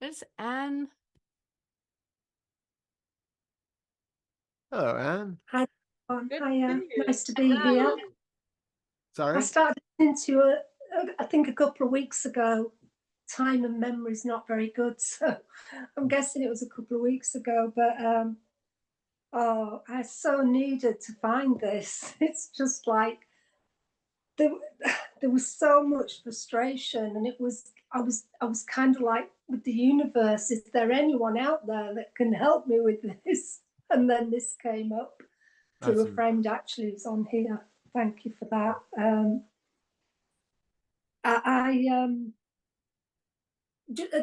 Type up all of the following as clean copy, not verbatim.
It's Anne. Hello, Anne. Hi, Good hi, to see you. nice to be here. I Sorry? started listening to I think a couple of weeks ago. Time and memory's not very good, so I'm guessing it was a couple of weeks ago. But oh, I so needed to find this. It's just like there, there was so much frustration, and I was kind of like with the universe. Is there anyone out there that can help me with this? And then this came up through a friend actually who's on here. Thank you for that.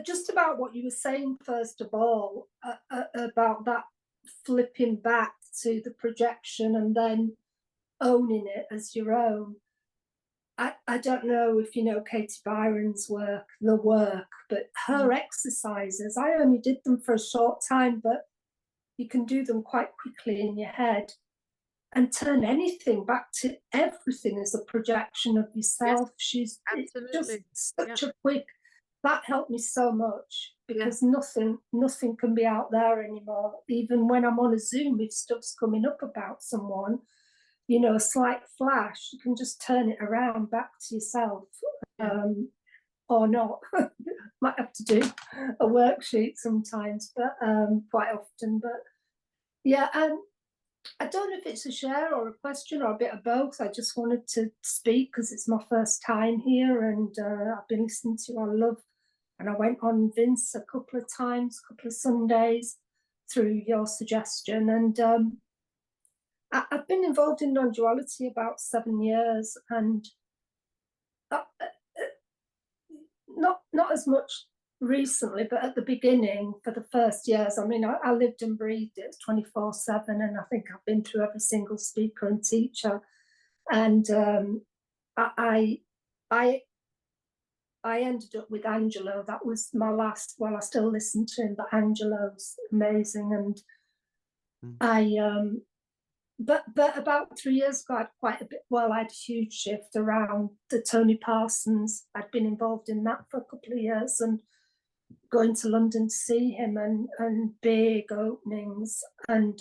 Just about what you were saying, first of all, about that flipping back to the projection and then owning it as your own. I don't know if you know Katie Byron's work, The Work, but her exercises, I only did them for a short time, but you can do them quite quickly in your head and turn anything back to everything as a projection of yourself. Yes, absolutely. Just such a quick, that helped me so much because nothing can be out there anymore. Even when I'm on a Zoom, if stuff's coming up about someone, you know, a slight flash, you can just turn it around back to yourself. Or not. Might have to do a worksheet sometimes, but quite often. But yeah, I don't know if it's a share or a question or a bit of both. I just wanted to speak because it's my first time here, and I've been listening to you. I love, and I went on Vince a couple of times, a couple of Sundays through your suggestion, and I've been involved in non-duality about 7 years, and not as much recently, but at the beginning, for the first years, I mean, I lived and breathed it 24/7, and I think I've been through every single speaker and teacher, and I ended up with Angelo. That was my last. Well, I still listen to him, but Angelo's amazing, and But about 3 years ago, I had quite a bit. Well, I had a huge shift around the Tony Parsons. I'd been involved in that for a couple of years, and going to London to see him, and big openings, and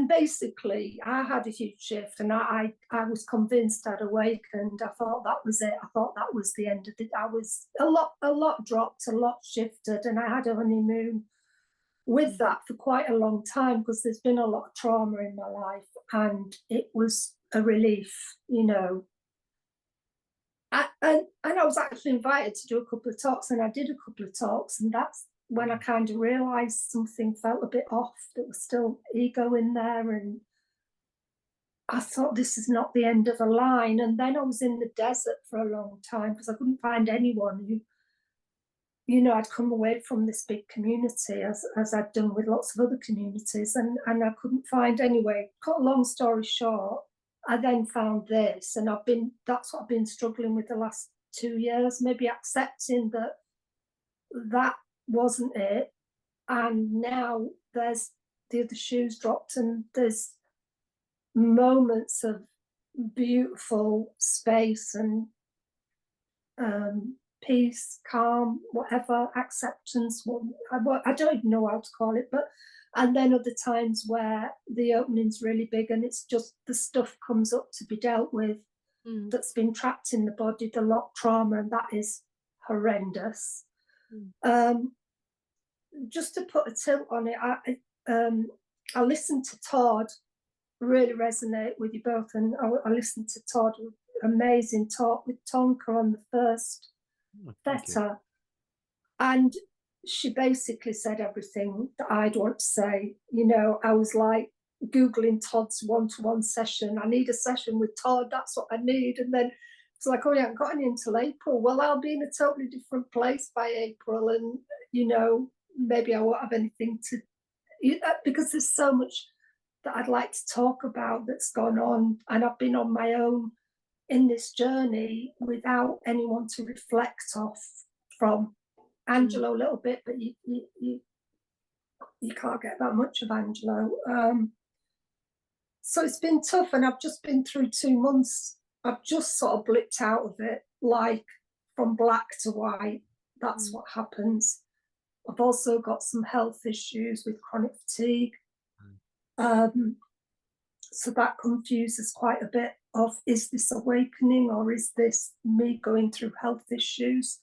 basically I had a huge shift, and I was convinced I'd awakened. I thought that was it. I thought that was the end of it. I was a lot dropped, a lot shifted, and I had a honeymoon with that for quite a long time because there's been a lot of trauma in my life, and it was a relief, you know. And I was actually invited to do a couple of talks, and I did a couple of talks, and that's when I kind of realized something felt a bit off. There was still ego in there, and I thought this is not the end of the line. And then I was in the desert for a long time because I couldn't find anyone who, you know, I'd come away from this big community as I'd done with lots of other communities, and I couldn't find. Anyway, cut a long story short, I then found this, and that's what I've been struggling with the last 2 years, maybe accepting that wasn't it. And now there's the other shoes dropped, and there's moments of beautiful space and peace, calm, whatever, acceptance. I don't even know how to call it, but and then other times where the opening's really big, and it's just the stuff comes up to be dealt with that's been trapped in the body, the locked trauma, and that is horrendous. Just to put a tilt on it, I listened to Todd, really resonate with you both, and I listened to Todd, amazing talk with Tonka on the first Fetter, and she basically said everything that I'd want to say. You know, I was like Googling Todd's one-to-one session. I need a session with Todd, that's what I need. And then it's like, oh, yeah, I haven't got any until April. Well, I'll be in a totally different place by April, and, you know, maybe I won't have anything to, because there's so much that I'd like to talk about that's gone on, and I've been on my own in this journey without anyone to reflect off from. Angelo a little bit, but you can't get that much of Angelo. So it's been tough, and I've just been through 2 months. I've just sort of blipped out of it, like from black to white, That's what happens. I've also got some health issues with chronic fatigue. So that confuses quite a bit of, is this awakening or is this me going through health issues?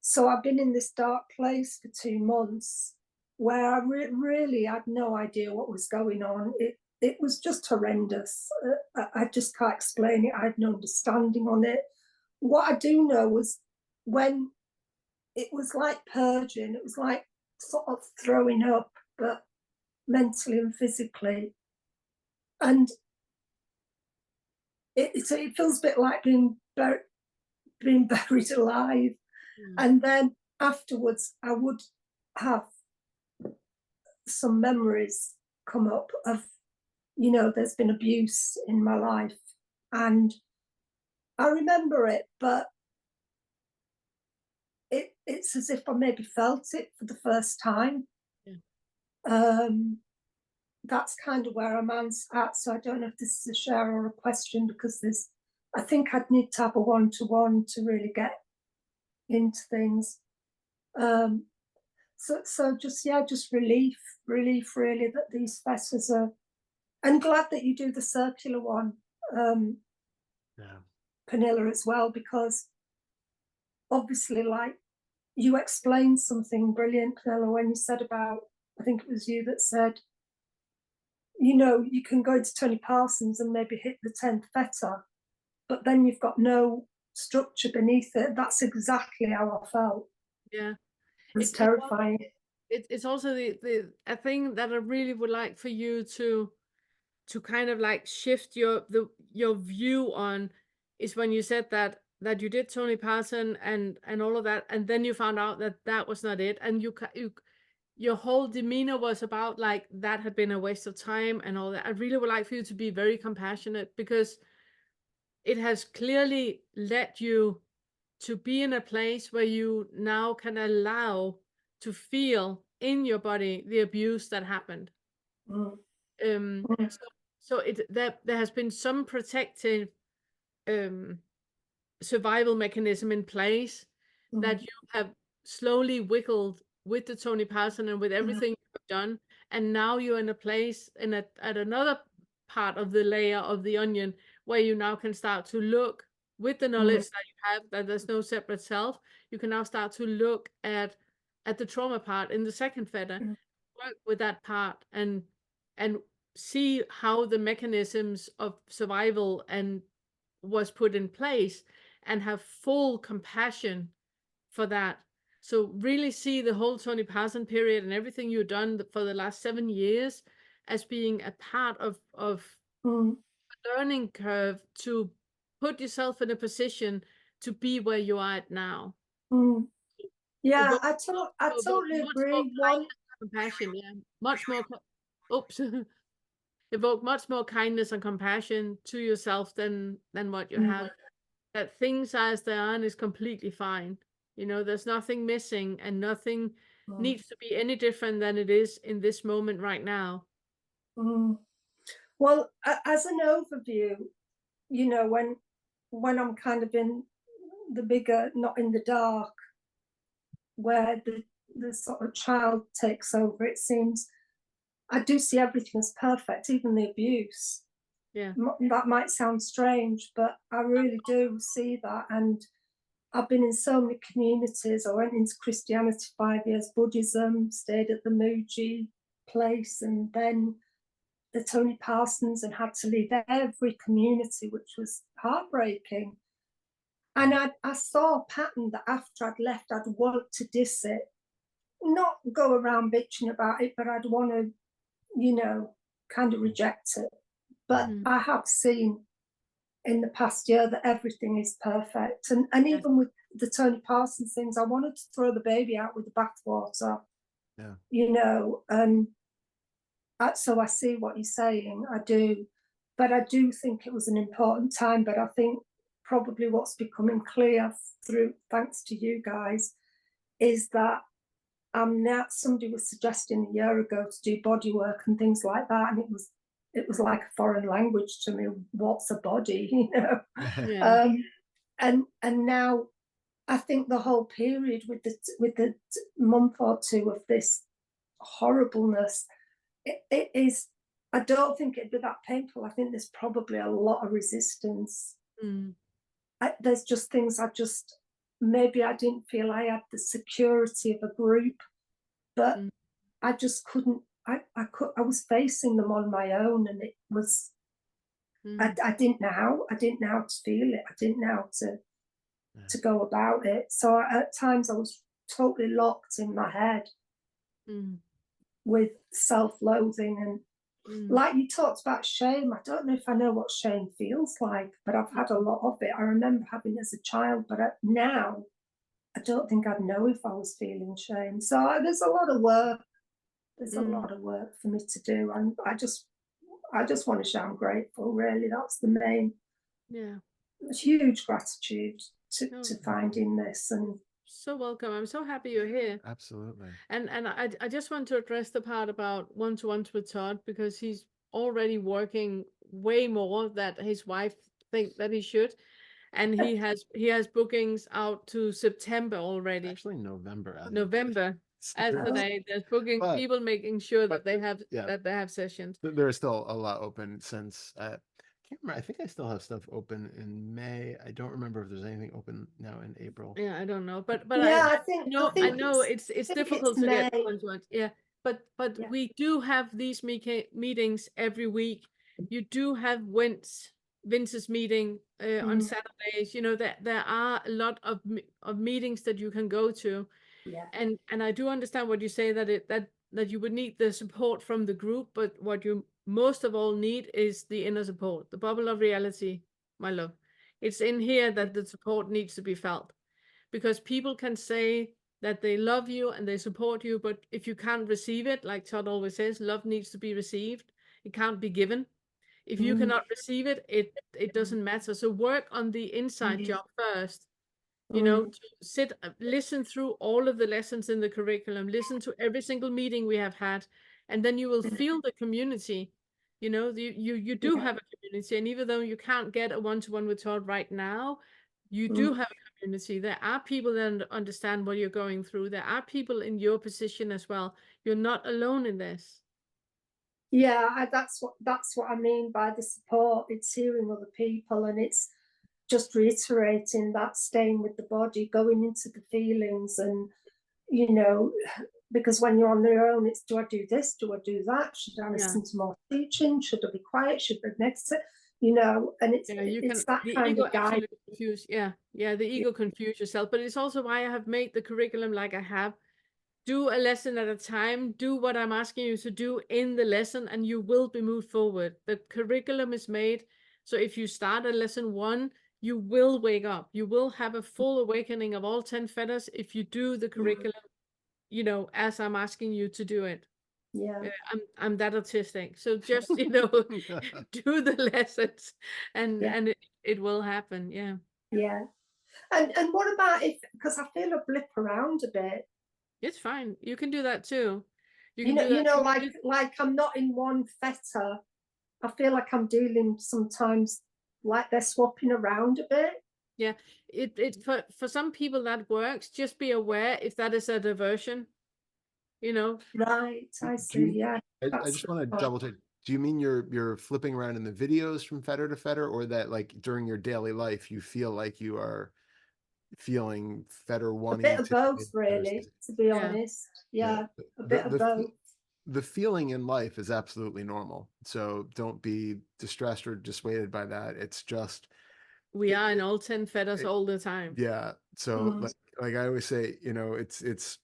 So I've been in this dark place for 2 months where I really had no idea what was going on. It was just horrendous. I just can't explain it. I had no understanding on it. What I do know was when it was like purging, it was like sort of throwing up, but mentally and physically. And it feels a bit like being buried alive. And then afterwards, I would have some memories come up of, there's been abuse in my life. And I remember it, but it's as if I maybe felt it for the first time. That's kind of where I'm at. So I don't know if this is a share or a question, because I think I'd need to have a one-to-one to really get into things. So just relief really that these fetters are. I'm glad that you do the circular one, Pernilla, as well, because obviously, like, you explained something brilliant, Pernilla, when you said about, I think it was you that said, you can go to Tony Parsons and maybe hit the 10th fetter, but then you've got no structure beneath it. That's exactly how I felt. Yeah. It's terrifying. It's also a thing that I really would like for you to kind of like shift your view on, is when you said that you did Tony Parson and all of that, and then you found out that that was not it, and your whole demeanor was about like that had been a waste of time and all that. I really would like for you to be very compassionate, because it has clearly led you to be in a place where you now can allow to feel in your body the abuse that happened. So there has been some protective survival mechanism in place that you have slowly wiggled with the Tony Parson and with everything you've done, and now you're in a place at another part of the layer of the onion where you now can start to look with the knowledge that you have, that there's no separate self. You can now start to look at the trauma part in the second fetter, work with that part, and see how the mechanisms of survival and was put in place, and have full compassion for that. So really see the whole Tony Parson period and everything you've done for the last 7 years as being a part of a learning curve to put yourself in a position to be where you are at now. Yeah, I totally agree. Compassion, yeah, much more. Oops. Evoke much more kindness and compassion to yourself than what you have. That things are as they are and is completely fine. There's nothing missing, and nothing needs to be any different than it is in this moment right now. Well, as an overview, when I'm kind of in the bigger, not in the dark, where the sort of child takes over, it seems I do see everything as perfect, even the abuse. Yeah. That might sound strange, but I really do see that. And I've been in so many communities. I went into Christianity 5 years, Buddhism, stayed at the Muji place, and then the Tony Parsons, and had to leave every community, which was heartbreaking. And I saw a pattern that after I'd left, I'd want to diss it, not go around bitching about it, but I'd want to, kind of reject it. But I have seen in the past year that everything is perfect. And even with the Tony Parsons things, I wanted to throw the baby out with the bathwater, and so I see what you're saying, I do. But I do think it was an important time. But I think probably what's becoming clear thanks to you guys, is that now somebody was suggesting a year ago to do body work and things like that, and it was like a foreign language to me. What's a body, Yeah. And now I think the whole period with the month or two of this horribleness, it is. I don't think it'd be that painful. I think there's probably a lot of resistance. Mm, There's just things maybe I didn't feel I had the security of a group, but mm, I just couldn't. I was facing them on my own, and it was. mm, I didn't know how. I didn't know how to feel it. I didn't know how Yeah. to go about it. So at times I was totally locked in my head mm, with self-loathing, and mm, like you talked about shame. I don't know if I know what shame feels like, but I've had a lot of it. I remember having it as a child, but now I don't think I'd know if I was feeling shame. So there's a lot of work. There's a mm. lot of work for me to do, and I just want to show I'm grateful. Really, that's the main. Yeah. Huge gratitude No, to finding this, and so welcome. I'm so happy you're here. Absolutely. And I just want to address the part about one-to-ones with Todd, because he's already working way more that his wife think that he should. And he has bookings out to September already. Actually, November. November. As There- today, there's booking But- people making sure that they have yeah. sessions. There is still a lot open since I can't remember. I think I still have stuff open in May. I don't remember if there's anything open now in April. Yeah, I don't know, but yeah, I I think know it's I think difficult it's to get May. one-to-ones. Yeah, but Yeah. we do have these meetings every week. You do have Vince's meeting on Saturdays. You know that there are a lot of meetings that you can go to. Yeah. And I do understand what you say, that you would need the support from the group, but what you most of all need is the inner support, the bubble of reality, my love. It's in here that the support needs to be felt, because people can say that they love you and they support you, but if you can't receive it, like Todd always says, love needs to be received. It can't be given. If you cannot receive it, it doesn't matter. So work on the inside job first. You know, to listen through all of the lessons in the curriculum, listen to every single meeting we have had, and then you will feel the community. You know, you do have a community, and even though you can't get a one-to-one with Todd right now, you do have a community. There are people that understand what you're going through. There are people in your position as well. You're not alone in this. Yeah, that's what I mean by the support. It's hearing other people, and it's just reiterating that staying with the body, going into the feelings, and because when you're on your own, it's, do I do this? Do I do that? Should I listen to more teaching? Should I be quiet? Should I next it? And it's that the kind ego of guide. actually confuse. Yeah, the ego confuse yourself. But it's also why I have made the curriculum like I have. Do a lesson at a time. Do what I'm asking you to do in the lesson, and you will be moved forward. The curriculum is made so if you start at lesson 1, you will wake up. You will have a full awakening of all 10 feathers if you do the curriculum, as I'm asking you to do it. Yeah. I'm that autistic. So just, do the lessons, and it will happen. Yeah. Yeah. And what about because I feel a blip around a bit. It's fine. You can do that too. You You can know, do that. like I'm not in one fetter. I feel like I'm dealing sometimes like they're swapping around a bit. Yeah, it for some people that works. Just be aware if that is a diversion. Right, I see. Yeah, I just want to double check. Do you mean you're flipping around in the videos from fetter to fetter, or that like during your daily life you feel like you are feeling fetter a bit of both, really, to be Yeah. honest. Yeah, a bit of both. The feeling in life is absolutely normal, so don't be distressed or dissuaded by that. It's just We are in all 10 feathers all the time. yeah. So like I always say, it's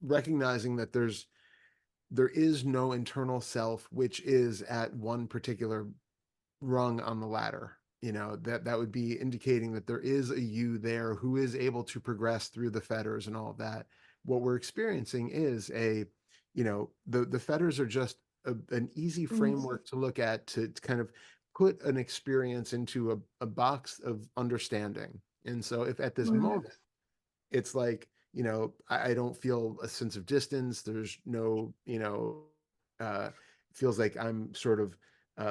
recognizing that there is no internal self which is at one particular rung on the ladder. That would be indicating that there is a you there who is able to progress through the fetters and all of that. What we're experiencing is the fetters are just an easy framework to look at to kind of put an experience into a box of understanding. And so if at this moment it's like, I don't feel a sense of distance, there's no, feels like I'm sort of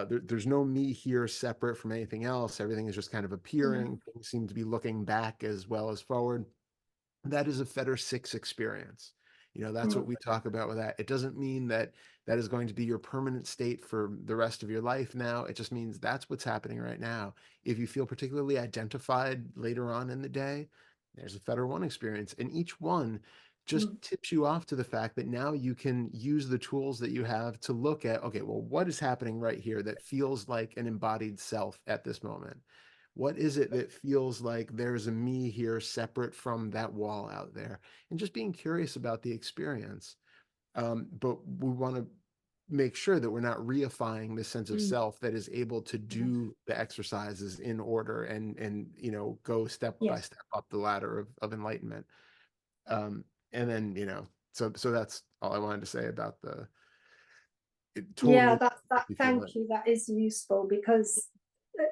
there's no me here separate from anything else. Everything is just kind of appearing. Things seem to be looking back as well as forward. that is a Fetter 6 experience. You know, that's what we talk about with that. It doesn't mean that that is going to be your permanent state for the rest of your life now. It just means that's what's happening right now. If you feel particularly identified later on in the day, there's a Fetter 1 experience. And each one just tips you off to the fact that now you can use the tools that you have to look at, okay, well, what is happening right here that feels like an embodied self at this moment? What is it that feels like there's a me here separate from that wall out there? And just being curious about the experience. But we want to make sure that we're not reifying the sense of self that is able to do the exercises in order and you know, go step by step up the ladder of enlightenment. And then, you know, so that's all I wanted to say about the Yeah, thank you. That is useful, because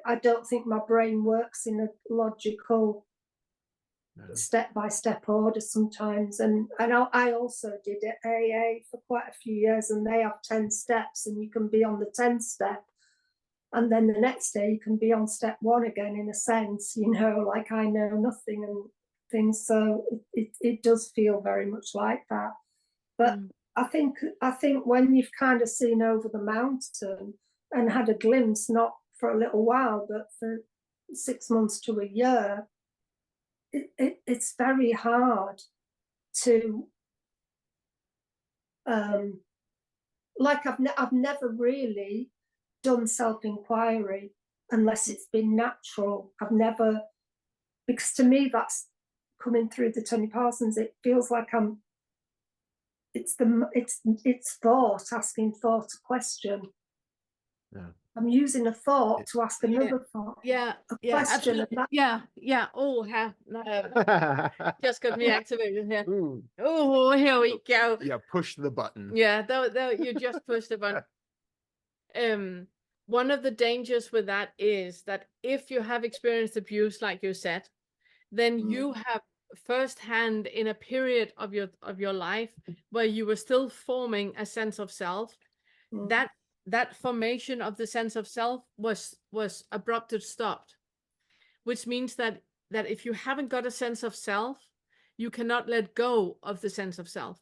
I don't think my brain works in a logical step-by-step order sometimes. And I also did AA for quite a few years, and they have 10 steps, and you can be on the 10th step, and then the next day you can be on step 1 again, in a sense, you know, like I know nothing and things. So it does feel very much like that. But I think when you've kind of seen over the mountain and had a glimpse, not for a little while, but for 6 months to a year, it's very hard to, like I've never really done self-inquiry unless it's been natural. I've never, because to me that's coming through the Tony Parsons. It feels like it's thought, asking thought a question. Yeah. I'm using a thought to ask another thought. Yeah, a yeah, question. absolutely. Yeah. Oh, just got me activated here. Ooh. Oh, here we go. Yeah, push the button. Yeah, though you just pushed the button. One of the dangers with that is that if you have experienced abuse, like you said, then you have firsthand, in a period of your life where you were still forming a sense of self, that formation of the sense of self was abruptly stopped, which means that if you haven't got a sense of self, you cannot let go of the sense of self.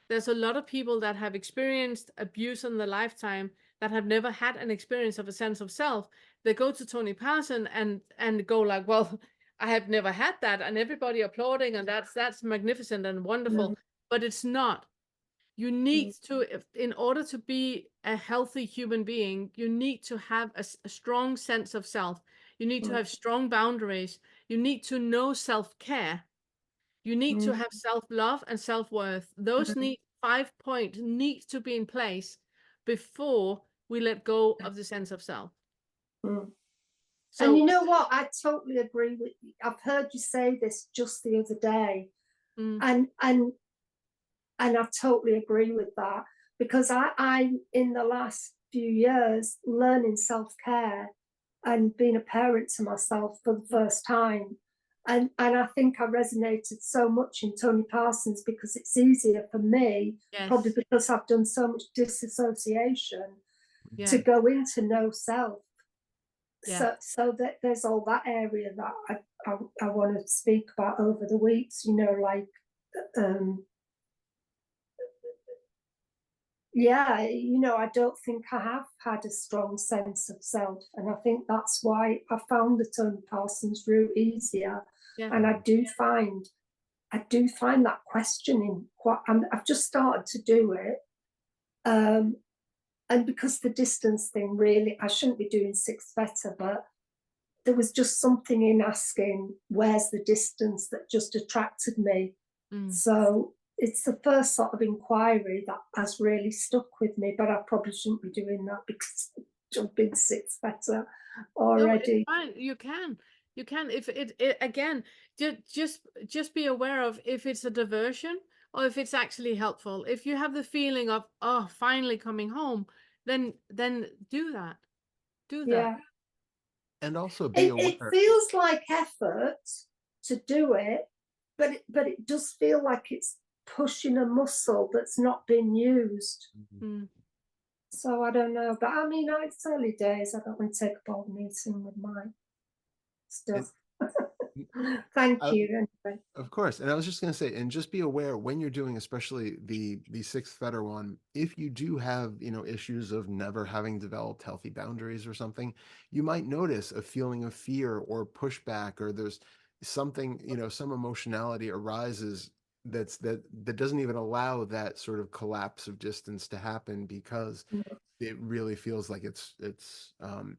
There's a lot of people that have experienced abuse in their lifetime that have never had an experience of a sense of self. They go to Tony Parson and go like, well, I have never had that, and everybody applauding, and that's magnificent and wonderful. But it's not. You need to, in order to be a healthy human being, you need to have a strong sense of self. You need to have strong boundaries. You need to know self-care. You need to have self-love and self-worth. Those 5 points need to be in place before we let go of the sense of self. So, and you know what? I totally agree with you. I've heard you say this just the other day, and I totally agree with that, because I in the last few years learning self-care and being a parent to myself for the first time. And I think I resonated so much in Tony Parsons because it's easier for me, probably because I've done so much disassociation, to go into no self. So that there's all that area that I want to speak about over the weeks, you know, like, yeah, you know, I don't think I have had a strong sense of self, and I think that's why I found the Tony Parsons route easier. And I do find that questioning quite. I've just started to do it, and because the distance thing, really, I shouldn't be doing 6 Fetter, but there was just something in asking where's the distance that just attracted me. So it's the first sort of inquiry that has really stuck with me, but I probably shouldn't be doing that because I'm jumping 6 Fetter already. No, it's fine. You can, if it again, just be aware of if it's a diversion or if it's actually helpful. If you have the feeling of, oh, finally coming home, then do that. Yeah. And also be aware. It feels like effort to do it, but it does feel like it's pushing a muscle that's not been used. So I don't know, but I mean, it's early days. I don't want to take a bold meeting with my stuff. Thank I- you. Anyway. Of course. And I was just going to say, and just be aware when you're doing, especially the sixth fetter one, if you do have, issues of never having developed healthy boundaries or something, you might notice a feeling of fear or pushback, or there's something, some emotionality arises that doesn't even allow that sort of collapse of distance to happen, because it really feels like it's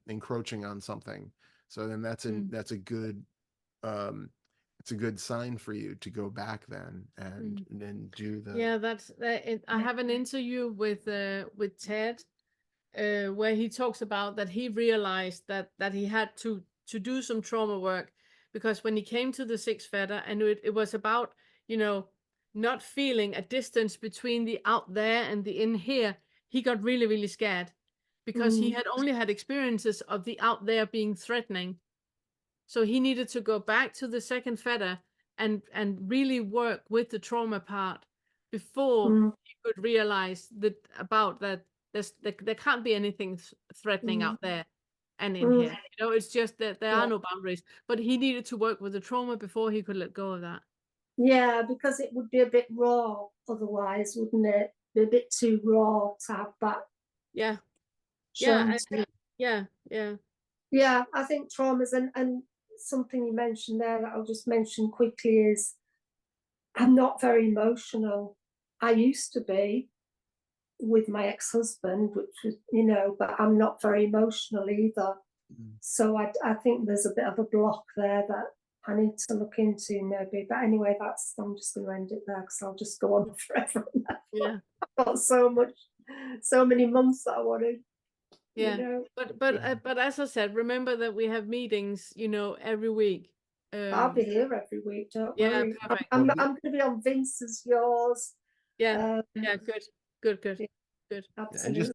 encroaching on something. So then that's a good it's a good sign for you to go back then and then do the Yeah, that's it. I have an interview with Ted, where he talks about that he realized that he had to do some trauma work, because when he came to the sixth fetter, and it was about, not feeling a distance between the out there and the in here, he got really, really scared, because he had only had experiences of the out there being threatening. So he needed to go back to the second fetter and really work with the trauma part before he could realize that there can't be anything threatening out there and in here. It's just that there are no boundaries. But he needed to work with the trauma before he could let go of that. Yeah, because it would be a bit raw otherwise, wouldn't it? Be a bit too raw to have that. Yeah. shown Yeah. to you. Yeah. Yeah. Yeah, I think traumas, and something you mentioned there that I'll just mention quickly is I'm not very emotional. I used to be with my ex-husband, which was, but I'm not very emotional either. So I think there's a bit of a block there that I need to look into maybe. But anyway, I'm just going to end it there, because I'll just go on forever. Yeah. I've got so many months that I want to. Yeah. But as I said, remember that we have meetings, every week. I'll be here every week. Don't Yeah, worry. perfect. I'm going to be on Vince's, yours. Yeah. Yeah. Good. Yeah, Good. And absolutely.